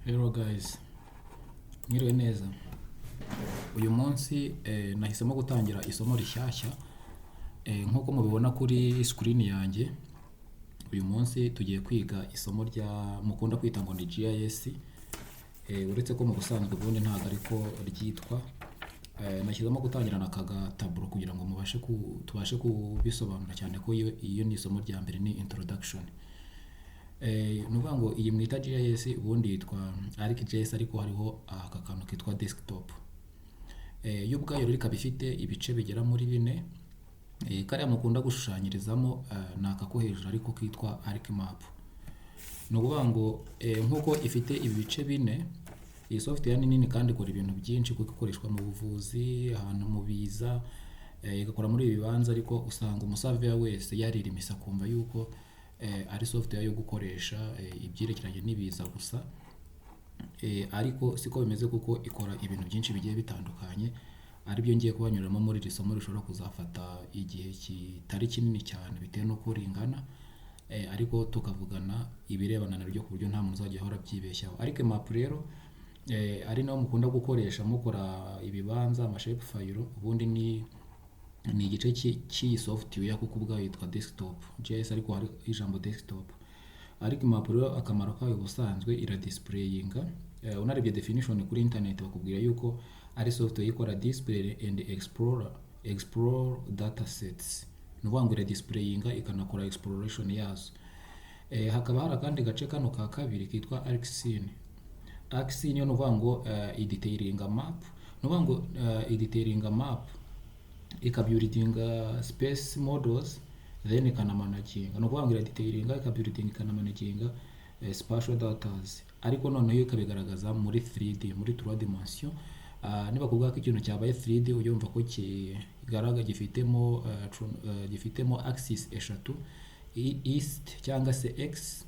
Hello guys, mwiriwe neza. Uyu munsi nahisemo gutangira isomo rishyashya. Nk'uko mubibona kuri screen yanjye, uyu munsi tugiye kwiga isomo rya mukunda kwita ngo ni GIS. Uretse ko mu busanzwe ubundi ntabwo ariko ryitwa. Nashyizemo gutangira na kaga taburo kugira ngo tubashe kubisobanura cyane ko iyo ni isomo rya mbere, ni introduction. Nuvuga ngo iyi mwita GIS ubundi yitwa ArcGIS, ariko hariho aka kantu kitwa desktop. Yo ubwayo rero ikaba ifite ibice bigera muri 4. Kariya mukunda gushushanyirizamo ni aka ko hejuru ariko kitwa ArcMap. Nuvuga ngo nkuko ifite ibi bice 4, iyi software ni nini kandi ikora ibintu byinshi kuko ikoreshwa mu buvuzi, ahantu mu biza, igakora muri ibi bibanza, ariko usanga umusurveyor wese yaririmisa kumva yuko ari software yo gukoresha ibyerekeranye n'ibiza gusa. Ariko siko bimeze kuko ikora ibintu byinshi bigiye bitandukanye, ari byo ngiye kubanyuramo muri iri somo rishobora kuzafata igihe kitari kinini cyane bitewe n'uko ringana, ariko tukavugana ibirebana naryo ku buryo nta muntu uzajya ahora byibeshyaho. ArcMap rero ari nayo mukunda gukoresha mukora ibibanza, amashape file. Ubundi ni igice cy'iyi software kuko ubwayo yitwa desktop GIS, ariko hari ijambo desktop. ArcMap rero akamaro kayo ubusanzwe iradisplayinga. Unarebye definition kuri internet bakubwira yuko ari software ikora display and explore data sets. Nuvuga ngo iradisplayinga ikanakora exploration yazo. Hakaba hari akandi gace kano ka kabiri kitwa ArcScene. ArcScene yo nuvuga ngo idetailinga map. Nuvuga ngo idetailinga map ikabuildinga space models, then ikanamanaginga. No kuvuga ngo iradetailinga, ikabuildinga, ikanamanaginga spatial data, ariko noneho ikabigaragaza muri 3D, muri 3 dimension. Niba kuvuga ko ikintu cyabaye 3D uyumva ko kigaragaza gifitemo axis eshatu, east cyangwa se x,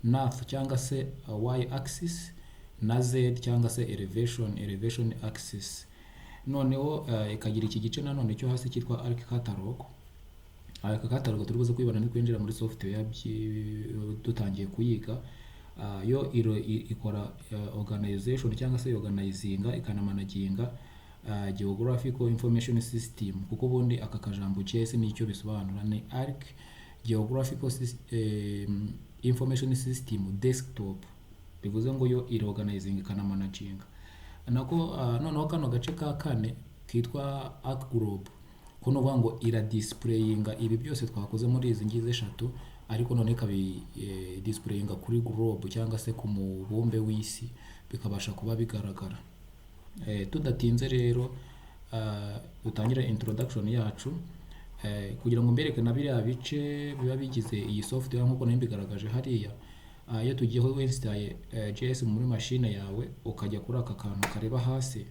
north cyangwa se y axis, na z cyangwa se elevation axis. Noneho ikagira iki gice nanone cyo hasi cyitwa Arc Catalog. Arc Catalog turi buze kwibana ni kwinjira muri software dutangiye kuyiga. Yo ikora organization cyangwa se organizinga, ikanamanaginga geographical information system, kuko ubundi aka kajambo GIS nicyo bisobanura, ni Arc Geographical Information System Desktop. Bivuze ngo yo organizing, ikanamanaginga. Nako noneho kano gace ka kane kitwa ArcGlobe, ko nuvuga ngo iradisplayinga ibi byose twakoze muri izi ngize eshatu, ariko none ikabi displayinga kuri globe cyangwa se ku mubumbe w'isi, bikabasha kuba bigaragara. Tudatinze rero dutangira introduction yacu, kugira ngo mbereke na biriya bice biba bigize iyi software nkuko nari bigaragaje hariya. Iyo tugiyeho winstall GIS muri machine yawe, ukajya kuri aka kantu kareba hasi,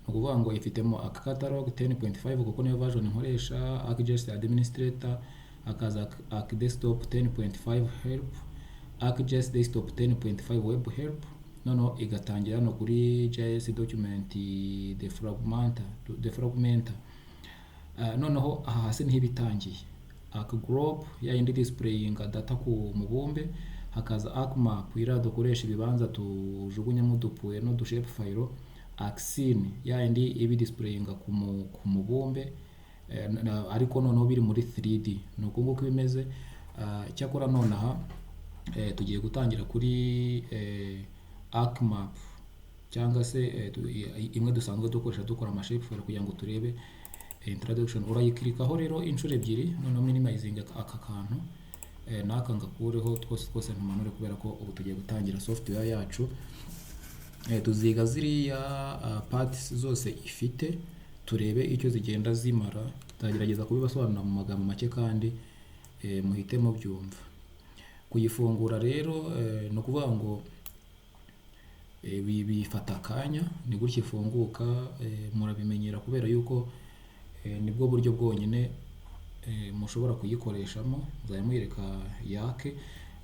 nukuvuga ngo ifitemo aka catalog 10.5 kuko niyo version nkoresha, ArcGIS administrator, akaza ArcDesktop 10.5 help, ArcGIS desktop 10.5 web help. Noneho igatangira no kuri GIS document defragmenter. Noneho aha hasi niho bitangiye ArcGlobe ya indi displayinga data ku mubumbe, hakaza ArcMap iradukoresha ibibanza tujugunyamo dupuye no dushape file. ArcScene ya indi ibi displayinga ku mubumbe, ariko noneho biri muri 3D. Nuko nguko bimeze. Cyakora nonaha tugiye gutangira kuri ArcMap cyangwa se imwe dusanzwe dukoresha dukora amashape file kugira ngo turebe introduction. Urayikirikaho rero inshuro ebyiri, noneho minimizing aka kantu, naka ngakureho twose ntumanure, kubera ko ubu tugiye gutangira software yacu. Tuziga ziriya parts zose ifite, turebe icyo zigenda zimara. Tuzagerageza kubibasobanura mu magambo make kandi muhitemo byumva. Kuyifungura rero no kuvuga ngo bifata akanya, ni gutya ifunguka. Murabimenyera kubera yuko nibwo buryo bwonyine mushobora kuyikoreshammo. Nzayamwereka yake.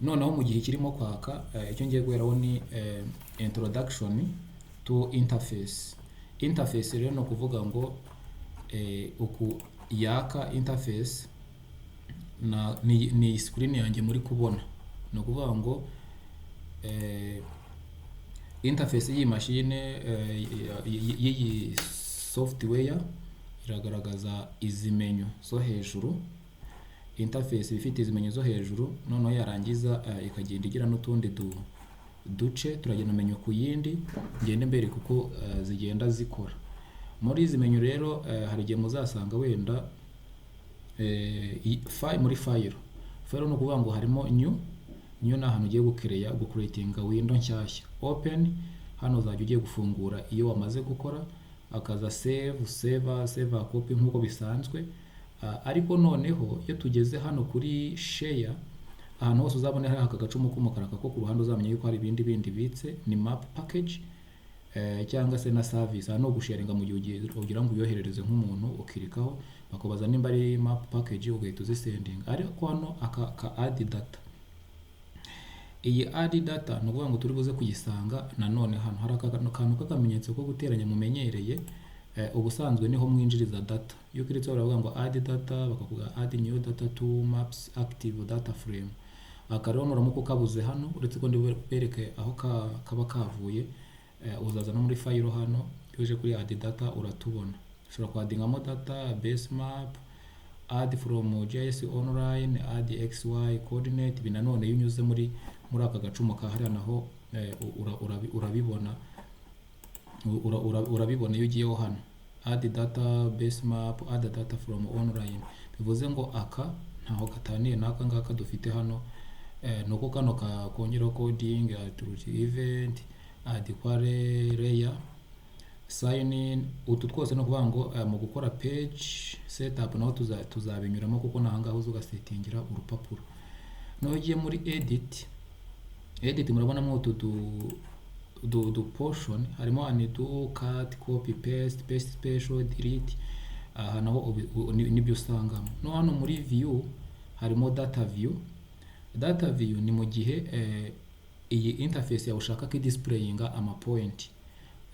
Noneho mu gihe kirimo kwaka, icyo ngiye guheraho ni introduction to interface. Interface rero no kuvuga ngo uku yaka interface ni screen yanjye muri kubona. No kuvuga ngo interface y'iyi mashine y'iyi software iragaragaza izi menu zo hejuru. Interface ifite izi menu zo hejuru, noneho yarangiza ikagenda igira n'utundi duce turagenda menu ku yindi, ngende mbere kuko zigenda zikora. Muri izi menu rero hari igihe muzasanga wenda muri file ni ukuvuga ngo harimo new ni ahantu ugiye gucreatinga window nshyashya. Open hano uzajya ugiye gufungura iyo wamaze gukora, akaza save a copy nk'uko bisanzwe. Ariko noneho iyo tugeze hano kuri share, ahantu hose uzabona hari aka gacumu k'umukara kako ku ruhande, uzamenye yuko hari ibindi bitse ni map package cyangwa se na service. Hano gusharinga mu gihe ugira ngo uyoherereze nk'umuntu, ukirikaho bakubaza nimba ari map package ugahita uzisendinga. Ariko hano aka add data, iyi add data ni ukuvuga ngo turi buze kuyisanga nanone hano hari akantu k'akamenyetso ko guteranya mumenyereye. Ubusanzwe niho mwinjiriza data. Iyo ukiritse baravuga ngo add data, bakavuga add new data to maps active data frame. Aka rero nuramuka ukabuze hano, uretse ko ndibereke aho kaba kavuye, uzaza no muri file hano, uje kuri add data uratubona. Ushobora kwadingamo data, base map, add from JS online, add xy coordinate. Ibi nanone iyo unyuze muri aka gacumu ka hariya naho urabibona. Urabibona iyo ugiyeho hano add data, base map, add data from online. Bivuze ngo aka ntaho gataniye n'aka ngaka dufite hano. Nuko kano kongeraho coding, event, add query layer, sign in. Utu twose no kuvuga ngo mu gukora page setup naho tuzabinyuramo, kuko nahangaho ugasetingira urupapuro. Naho ugiye muri edit murabonamo utu portion, harimo undo, cut, copy, paste special, delete. Aha naho nibyo usangamo. No hano muri view harimo data view. Data view ni mu gihe iyi interface yawe ushaka ko displayinga ama point.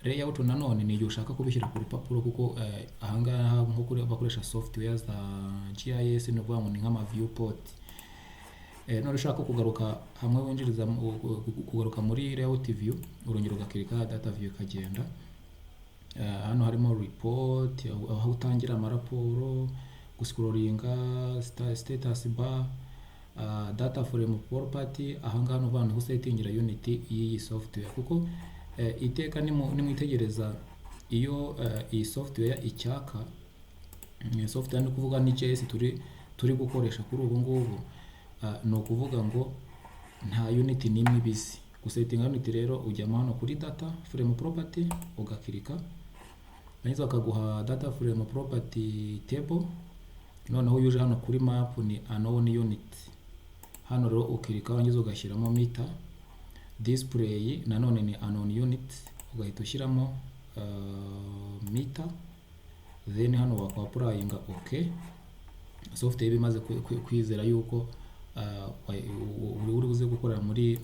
Layout nanone ni igihe ushaka kubishyira ku rupapuro, kuko ahangaha nko kuri bakoresha software za GIS no kuvuga ngo ni nk'ama viewport. None ushaka kugaruka hamwe winjiriza kugaruka muri layout view, urongera ugakirika data view ikagenda. Hano harimo report, aho utangira amaraporo, guscrollinga, status bar, data frame property. Ahangaha no vantu gusetingira unit y'iyi software, kuko iteka nimwitegereza iyo iyi software icyaka, software ni kuvuga ni JS turi gukoresha kuri ubu ngubu, no kuvuga ngo nta unit nimwe bizi. Gusetinga unit rero ujyamo hano kuri data frame property ugakirika, nanyuze bakaguha data frame property table. Noneho uje hano kuri map ni unknown unit. Hano rero ukirika wanyuze ugashyiramo meter. Display nanone ni unknown unit, ugahita ushyiramo meter. Then hano wakwapplyinga okay. Software bimaze kwizera yuko uri buze gukorera muri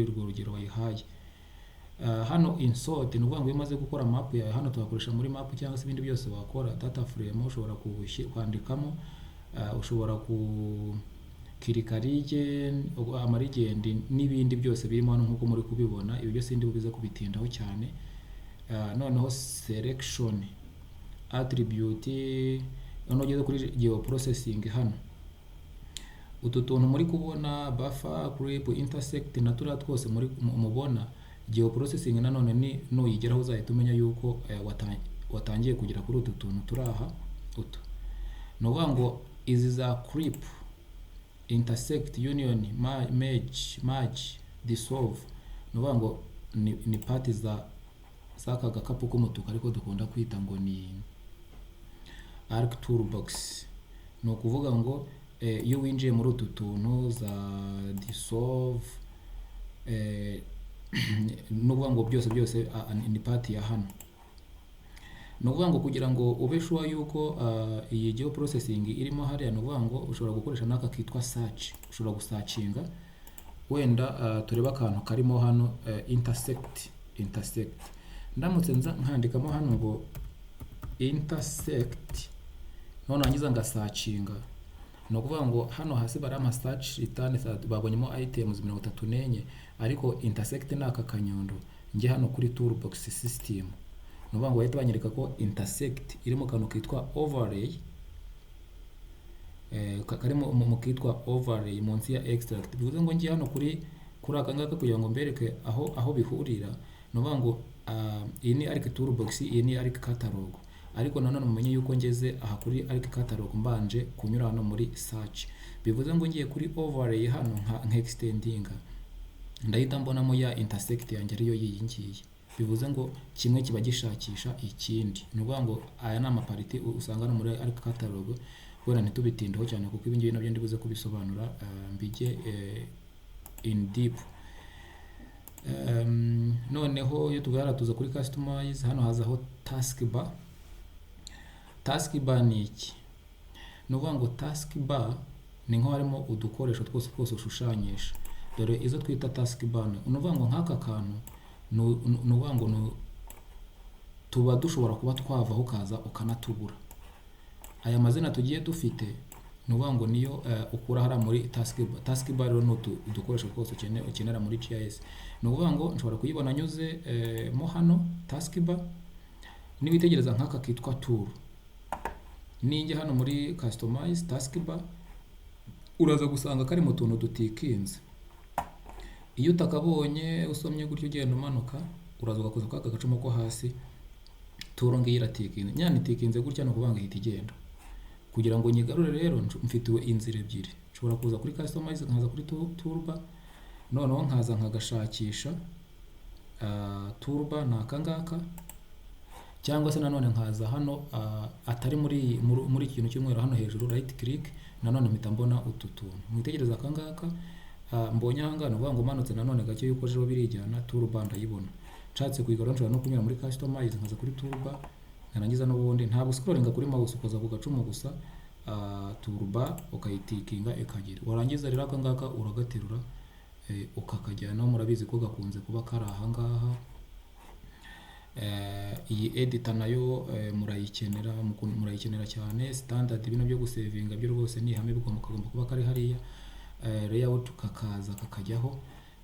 urwo rugero wayihaye. Hano insert ni ukuvuga ngo iyo umaze gukora map yawe, hano tuhakoresha muri map cyangwa se ibindi byose wakora. Data frame ushobora kwandikamo, ushobora kirika region, amaregend n'ibindi byose birimo hano nkuko muri kubibona. Ibi byose ndi bubize kubitindaho cyane. Noneho selection, attribute. Noneho ugeze kuri geoprocessing, hano utu tuntu muri kubona buffer, grep, intersect na turiya twose muri mubona. Geoprocessing nanone ni nuyigeraho uzahita umenya yuko watangiye kugera kuri utu tuntu turaha utu. No kuvuga ngo izi za grep, intersect, union, merge, dissolve, no kuvuga ngo ni part zaka gakapu k'umutuku ariko dukunda kwita ngo ni arc toolbox. No kuvuga ngo iyo winjiye muri utu tuntu za dissolve, no kuvuga ngo byose ni part ya hano. No kuvuga ngo kugira ngo ube sure yuko iyi geoprocessing irimo hariya, no kuvuga ngo ushobora gukoresha n'aka kitwa search. Ushobora gusearchinga wenda tureba akantu karimo hano intersect. Ndamutse nkandikamo hano ngo intersect, none nangiza ngasearchinga, ni ukuvuga ngo hano hasi bari search return babonyemo items 34 ariko intersect ni aka kanyondo njye hano kuri toolbox system, ni ukuvuga ngo bahita banyereka ko intersect iri mu kantu kitwa overlay, kari mu kitwa overlay munsi ya extract. Bivuze ngo njye hano kuri aka ngaka kugira ngo mbereke aho bihurira, ni ukuvuga ngo iyi ni arc toolbox, iyi ni arc catalog, ariko nanone mumenye yuko ngeze aha kuri arc catalog mbanje kunyura hano muri search. Bivuze ngo ngiye kuri overlay hano nka extendinga, ndahita mbonamo ya intersect yanjye ariyo yiyingiye. Bivuze ngo kimwe kiba gishakisha ikindi, ni ukuvuga ngo aya ni amapariti usanga no muri arc catalog, wenda ntitubitindeho cyane kuko ibi ngibi nabyo ndibuze kubisobanura mbijye in deep. Noneho iyo tugarara tuza kuri customize, hano hazaho taskbar. Taskbar ni iki? Ni ukuvuga ngo taskbar ni nko harimo udukoresho twose ushushanyisha. Dore izo twita taskbar, ni ukuvuga ngo nk'aka kantu ni ukuvuga ngo tuba dushobora kuba twavaho ukaza ukanatubura. Aya mazina tugiye dufite ni ukuvuga ngo niyo ukura hara muri taskbar. Taskbar rero ni udukoresho twose ukenera muri GIS. Ni ukuvuga ngo nshobora kuyibona nyuze mo hano taskbar, niwitegereza nk'aka kitwa tool, ninjye hano muri customize taskbar uraza gusanga kari mu tuntu dutikinze. Iyo utakabonye usomye gutyo ugenda umanuka, uraza ugakoza kwa gacuma ko hasi, tool ngiyi iratikinze. Nyane itikinze gutya no kubanga ihita igenda. Kugira ngo nyigarure rero mfitiwe inzira ebyiri. Nshobora kuza kuri customize nkaza kuri toolbar, noneho nkaza nkagashakisha toolbar naka ngaka, cyangwa se nanone nkaza hano atari muri ikintu cy'umweru hano hejuru right click, nanone mpita mbona utu tuntu. Mwitegereza aka ngaka mbonye aha no kuvuga ngo manutse nanone gake yuko jero birijyana toolbar ndayibona. Nshatse kuyigarura nshobora no kunyura muri customize nkaza kuri toolbar, narangiza n'ubundi ntabwo scrollinga kuri mouse ukoza ku gacumu gusa, toolbar ukayitikinga ikagira. Warangiza rero aka ngaka uragaterura ukakajyana, murabizi ko gakunze kuba kari aha ngaha. Iyi editor nayo murayikenera cyane. Standard bino byo gusevinga byo rwose ni ihame bigomba kuba kari hariya. Layout kakaza kakajyaho.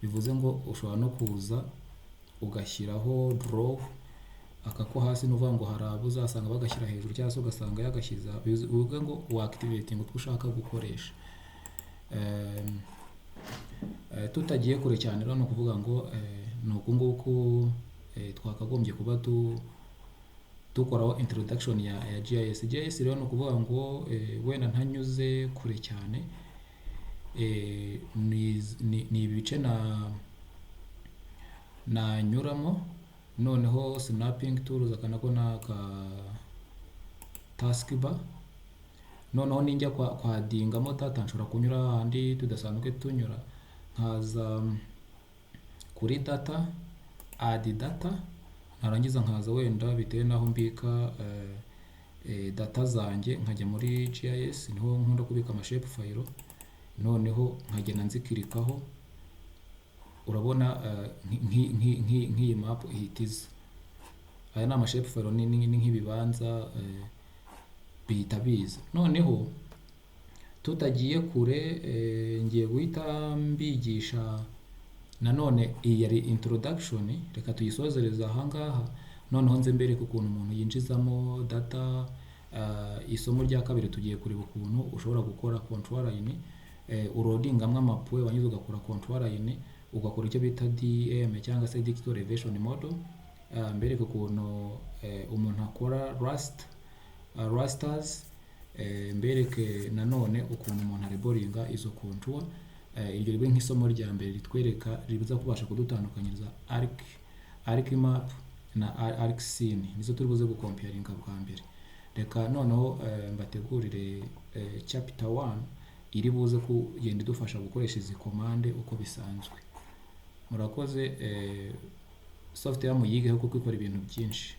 Bivuze ngo ushobora no kuza ugashyiraho draw, akako hasi nuvuga ngo hari uzasanga bagashyira hejuru cyangwa se ugasanga yagashyiza. Bivuga ngo uactivating utwo ushaka gukoresha. Tutagiye kure cyane rero no kuvuga ngo nuko nguko twakagombye kuba dukoraho introduction ya GIS. GIS rero no kuvuga ngo wenda ntanyuze kure cyane, ni ibice na nyuramo. Noneho snapping tools akanako naka taskbar. Noneho ninjya kwa dingamo data nshobora kunyura handi tudasanzwe tunyura, nkaza kuri data, add data, narangiza nkaza wenda bitewe naho mbika data zanjye, nkajya muri GIS niho nkunda kubika ama shape file. Noneho nkagenda nzikirikaho, urabona nk'iyi map ihitiza. Aya ni ama shape file ni nk'ibibanza bihita biza. Noneho tutagiye kure, ngiye guhita mbigisha nanone. Iyi yari introduction, reka tuyisozereza aha ngaha. Noneho nze mbereke ukuntu umuntu yinjizamo data. Isomo rya kabiri tugiye kureba ukuntu ushobora gukora control line, urodingamwe amapwe wanyuze ugakora control line, ugakora icyo bita DM cyangwa se digital elevation model. Mbereke ukuntu umuntu akora rasters, mbereke nanone ukuntu umuntu areboringa izo contour. Iryo ribe nk'isomo rya mbere ritwereka ribuza kubasha kudutandukanyiriza arc map na arc scene, nizo turi buze gucomparinga bwa mbere. Reka noneho mbategurire chapter 1 iri buze kugenda idufasha gukoresha izi commande uko bisanzwe. Murakoze. Software muyigeho kuko ikora ibintu byinshi.